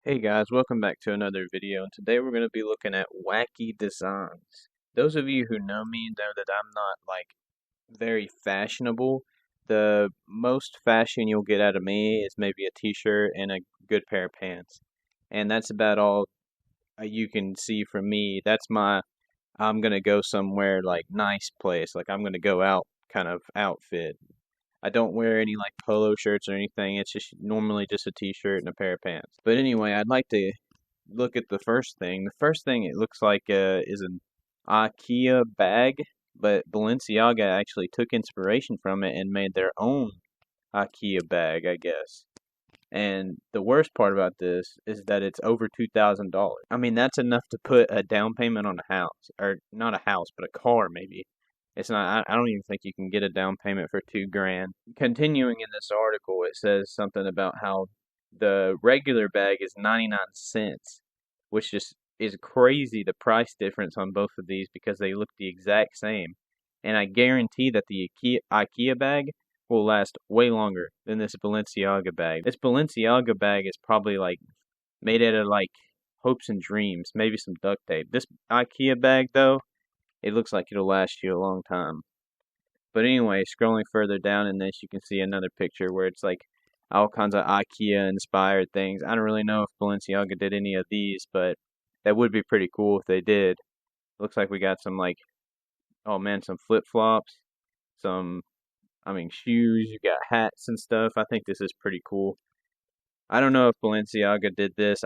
Hey guys, welcome back to another video, and today we're going to be looking at wacky designs. Those of you who know me know that I'm not very fashionable. The most fashion you'll get out of me is maybe a t-shirt and a good pair of pants. And that's about all you can see from me. I'm going to go somewhere like nice place, like I'm going to go out kind of outfit. I don't wear any like polo shirts or anything. It's just normally just a t-shirt and a pair of pants. But anyway, I'd like to look at the first thing. The first thing it looks like is an IKEA bag, but Balenciaga actually took inspiration from it and made their own IKEA bag, I guess. And the worst part about this is that it's over $2,000. I mean, that's enough to put a down payment on a house, or not a house, but a car maybe. It's not. I don't even think you can get a down payment for 2 grand. Continuing in this article, it says something about how the regular bag is 99 cents, which just is crazy, the price difference on both of these because they look the exact same. And I guarantee that the IKEA bag will last way longer than this Balenciaga bag. This Balenciaga bag is probably like made out of like hopes and dreams, maybe some duct tape. This IKEA bag though, it looks like it'll last you a long time. But anyway, scrolling further down in this, you can see another picture where it's like all kinds of IKEA inspired things. I don't really know if Balenciaga did any of these, but that would be pretty cool if they did. Looks like we got some like, oh man, some flip flops, some, shoes. You got hats and stuff. I think this is pretty cool. I don't know if Balenciaga did this.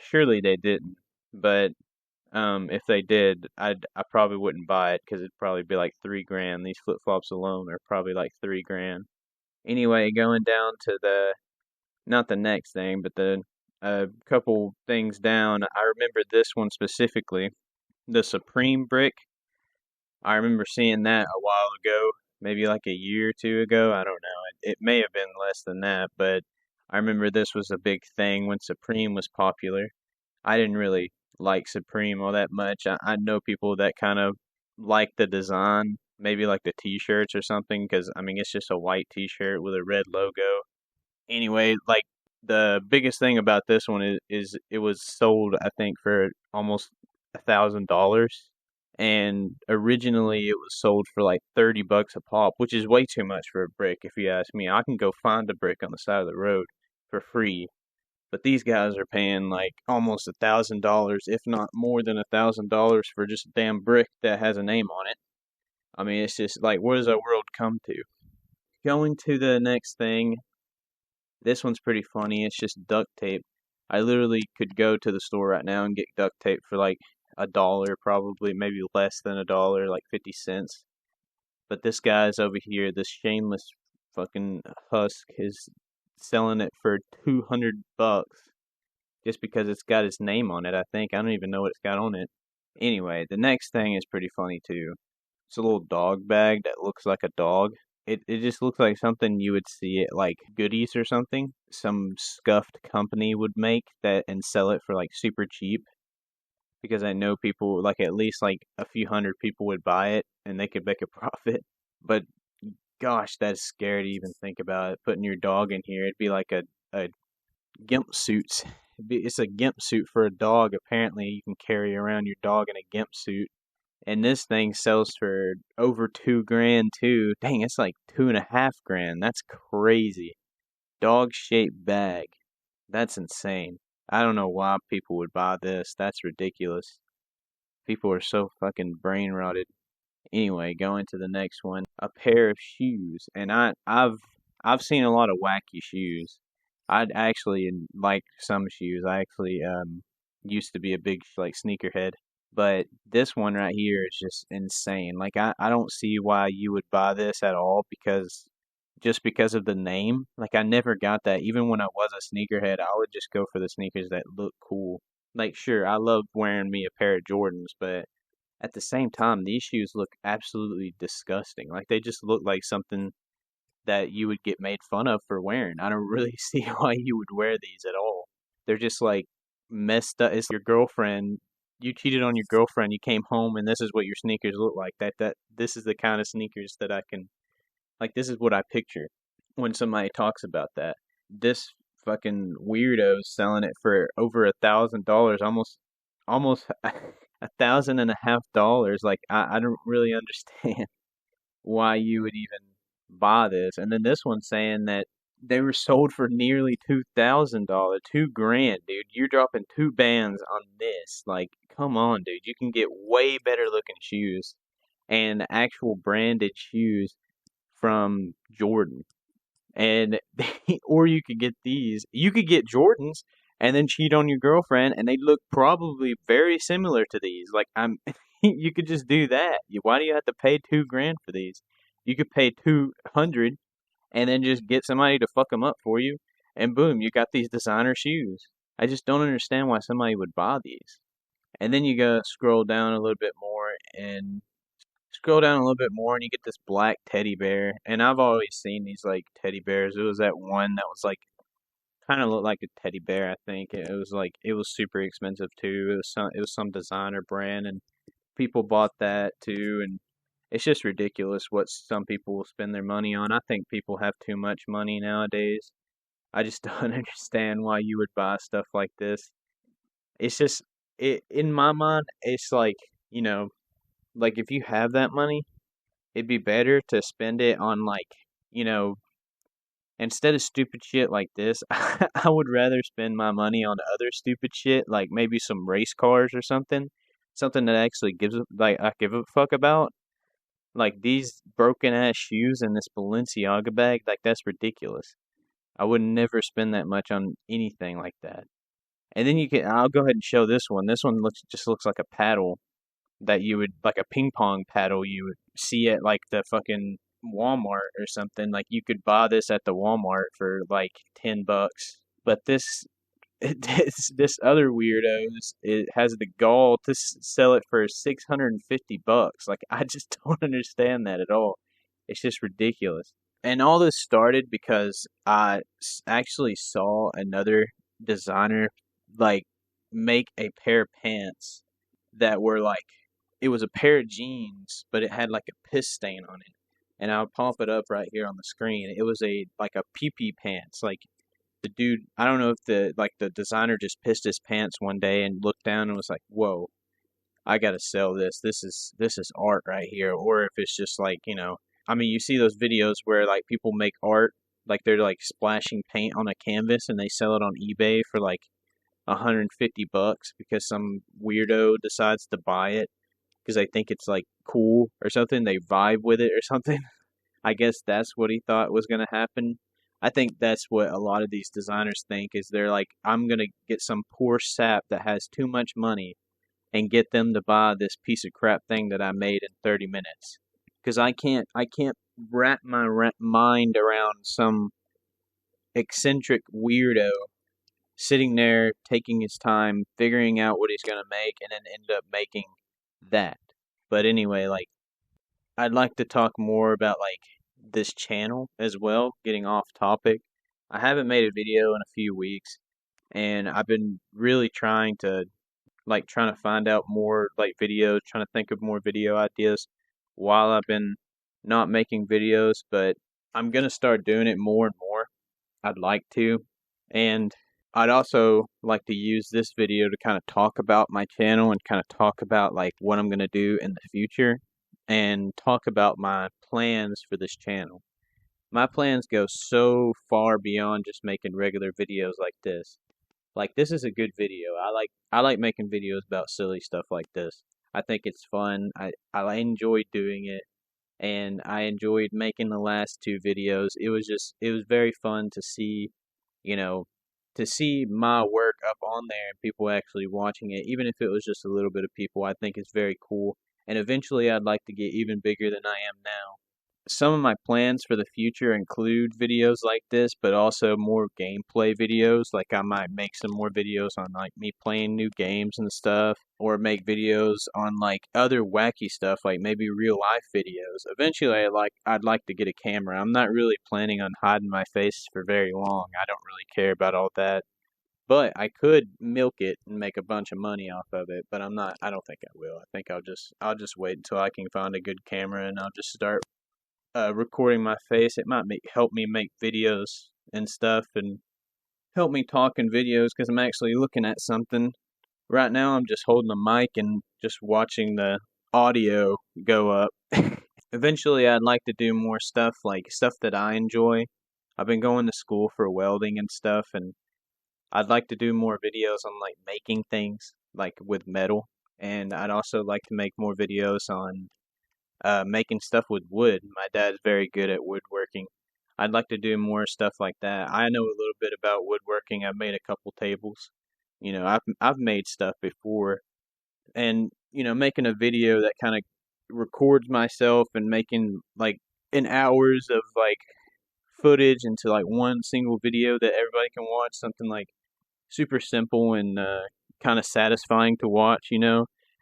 Surely they didn't. But if they did, I probably wouldn't buy it because it'd probably be like 3 grand. These flip flops alone are probably like 3 grand. Anyway, going down to the not the next thing, but the couple things down. I remember this one specifically, the Supreme brick. I remember seeing that a while ago, maybe like a year or two ago. I don't know. It may have been less than that, but I remember this was a big thing when Supreme was popular. I didn't really like Supreme all that much. I know people that kind of like the design, maybe like the t-shirts or something, because I mean, it's just a white t-shirt with a red logo. Anyway, like the biggest thing about this one is it was sold, I think, for almost $1,000, and originally it was sold for like 30 bucks a pop, which is way too much for a brick if you ask me. I can go find a brick on the side of the road for free, but these guys are paying like almost $1,000, if not more than $1,000 for just a damn brick that has a name on it. I mean, it's just like, what does our world come to? Going to the next thing, this one's pretty funny. It's just duct tape. I literally could go to the store right now and get duct tape for like $1, probably, maybe less than $1, like 50 cents. But this guy's over here, this shameless fucking husk, is selling it for 200 bucks just because it's got his name on it, I think. I don't even know what it's got on it. Anyway, the next thing is pretty funny too. It's a little dog bag that looks like a dog. It just looks like something you would see at like Goodies or something. Some scuffed company would make that and sell it for like super cheap because I know people like at least like a few hundred people would buy it and they could make a profit. But gosh, that's scary to even think about it. Putting your dog in here, it'd be like a gimp suit. It's a gimp suit for a dog. Apparently, you can carry around your dog in a gimp suit. And this thing sells for over 2 grand too. Dang, it's like 2.5 grand. That's crazy. Dog shaped bag. That's insane. I don't know why people would buy this. That's ridiculous. People are so fucking brain rotted. Anyway, going to the next one. A pair of shoes. And I've seen a lot of wacky shoes. I'd actually like some shoes. I actually used to be a big like sneakerhead. But this one right here is just insane. Like I don't see why you would buy this at all because just because of the name. Like I never got that. Even when I was a sneakerhead, I would just go for the sneakers that look cool. Like sure, I love wearing me a pair of Jordans, but at the same time, these shoes look absolutely disgusting. Like they just look like something that you would get made fun of for wearing. I don't really see why you would wear these at all. They're just like messed up. It's your girlfriend. You cheated on your girlfriend. You came home and this is what your sneakers look like. That this is the kind of sneakers that I can like. This is what I picture when somebody talks about that. This fucking weirdos selling it for over $1,000, almost $1,500. Like I don't really understand why you would even buy this. And then this one saying that they were sold for nearly $2,000, 2 grand, dude. You're dropping two bands on this. Like, come on, dude. You can get way better looking shoes and actual branded shoes from Jordan. And or you could get these. You could get Jordans and then cheat on your girlfriend, and they look probably very similar to these. Like I'm, you could just do that. Why do you have to pay 2 grand for these? You could pay 200 and then just get somebody to fuck them up for you, and boom, you got these designer shoes. I just don't understand why somebody would buy these. And then you go scroll down a little bit more and scroll down a little bit more and you get this black teddy bear. And I've always seen these like teddy bears. It was that one that was like kind of looked like a teddy bear, I think. It was like it was super expensive too. It was some designer brand and people bought that too, and it's just ridiculous what some people will spend their money on. I think people have too much money nowadays. I just don't understand why you would buy stuff like this. It's just it in my mind, it's like, you know, like if you have that money, it'd be better to spend it on like, you know, instead of stupid shit like this, I would rather spend my money on other stupid shit, like maybe some race cars or something. Something that actually gives a, like I give a fuck about. Like these broken ass shoes and this Balenciaga bag, like that's ridiculous. I would never spend that much on anything like that. And then I'll go ahead and show this one. This one looks like a paddle that you would, like a ping pong paddle you would see at like the fucking Walmart or something. Like you could buy this at the Walmart for like $10. But this other weirdos it has the gall to sell it for $650. Like I just don't understand that at all. It's just ridiculous. And all this started because actually saw another designer like make a pair of pants that were like it was a pair of jeans, but it had like a piss stain on it. And I'll pop it up right here on the screen. It was a like a pee-pee pants. Like the dude, I don't know if the designer just pissed his pants one day and looked down and was like, "Whoa, I gotta sell this. This is art right here." Or if it's just like, you know, I mean, you see those videos where like people make art, like they're like splashing paint on a canvas and they sell it on eBay for like $150 because some weirdo decides to buy it because they think it's like cool or something. They vibe with it or something. I guess that's what he thought was going to happen. I think that's what a lot of these designers think is they're like, I'm going to get some poor sap that has too much money and get them to buy this piece of crap thing that I made in 30 minutes. Because I can't wrap my mind around some eccentric weirdo sitting there taking his time figuring out what he's going to make and then end up making that. But anyway, like I'd like to talk more about like this channel as well, getting off topic. I haven't made a video in a few weeks and I've been really trying to find out more like videos, trying to think of more video ideas while I've been not making videos, but I'm going to start doing it more and more. I'd like to. And I'd also like to use this video to kind of talk about my channel and kind of talk about like what I'm going to do in the future and talk about my plans for this channel. My plans go so far beyond just making regular videos like this. Like this is a good video. I like making videos about silly stuff like this. I think it's fun. I enjoy doing it and I enjoyed making the last two videos. It was very fun to see, you know, to see my work up on there and people actually watching it, even if it was just a little bit of people. I think it's very cool. And eventually I'd like to get even bigger than I am now. Some of my plans for the future include videos like this, but also more gameplay videos. Like I might make some more videos on like me playing new games and stuff, or make videos on like other wacky stuff, like maybe real life videos. Eventually, I'd like to get a camera. I'm not really planning on hiding my face for very long. I don't really care about all that. But I could milk it and make a bunch of money off of it, but I'm not. I don't think I will. I think I'll just wait until I can find a good camera and I'll just start recording my face. It might help me make videos and stuff and help me talk in videos because I'm actually looking at something. Right now, I'm just holding a mic and just watching the audio go up. Eventually, I'd like to do more stuff, like stuff that I enjoy. I've been going to school for welding and stuff, and I'd like to do more videos on like making things, like with metal. And I'd also like to make more videos on making stuff with wood. My dad's very good at woodworking. I'd like to do more stuff like that. I know a little bit about woodworking. I've made a couple tables. I've made stuff before, and making a video that kind of records myself and making like an hours of like footage into like one single video that everybody can watch. Something like super simple and kind of satisfying to watch.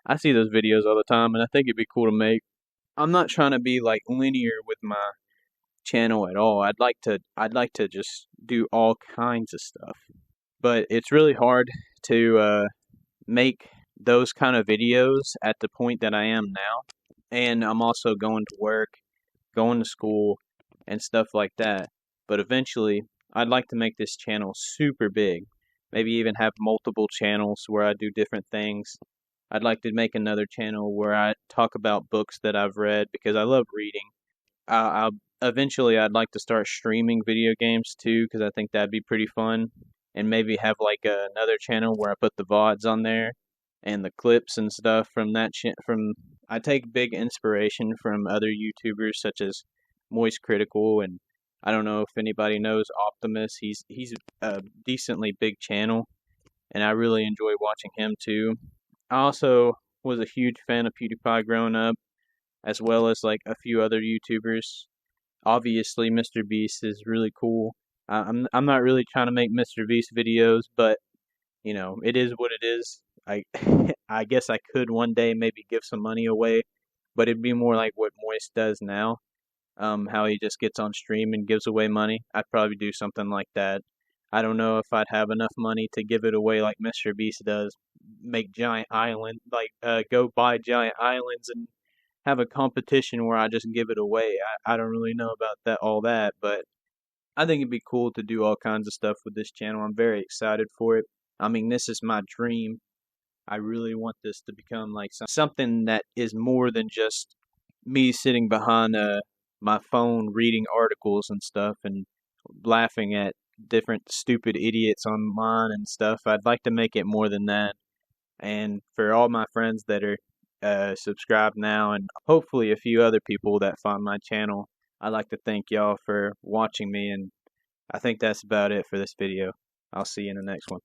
I see those videos all the time, and I think it'd be cool to make. I'm not trying to be like linear with my channel at all. I'd like to just do all kinds of stuff. But it's really hard to make those kind of videos at the point that I am now. And I'm also going to work, going to school, and stuff like that. But eventually, I'd like to make this channel super big. Maybe even have multiple channels where I do different things. I'd like to make another channel where I talk about books that I've read because I love reading. I'll eventually I'd like to start streaming video games too because I think that'd be pretty fun, and maybe have like another channel where I put the VODs on there and the clips and stuff from that from. I take big inspiration from other YouTubers such as Moist Critical, and I don't know if anybody knows Optimus. He's a decently big channel, and I really enjoy watching him too. I also was a huge fan of PewDiePie growing up, as well as like a few other YouTubers. Obviously, Mr. Beast is really cool. I'm not really trying to make Mr. Beast videos, but it is what it is. I I guess I could one day maybe give some money away, but it'd be more like what Moist does now. How he just gets on stream and gives away money. I'd probably do something like that. I don't know if I'd have enough money to give it away like Mr. Beast does. Make giant island, like go buy giant islands and have a competition where I just give it away. I don't really know about all that, but I think it'd be cool to do all kinds of stuff with this channel. I'm very excited for it. I mean, this is my dream. I really want this to become like something that is more than just me sitting behind my phone reading articles and stuff and laughing at different stupid idiots online and stuff. I'd like to make it more than that. And for all my friends that are subscribed now, and hopefully a few other people that find my channel, I'd like to thank y'all for watching me, and I think that's about it for this video. I'll see you in the next one.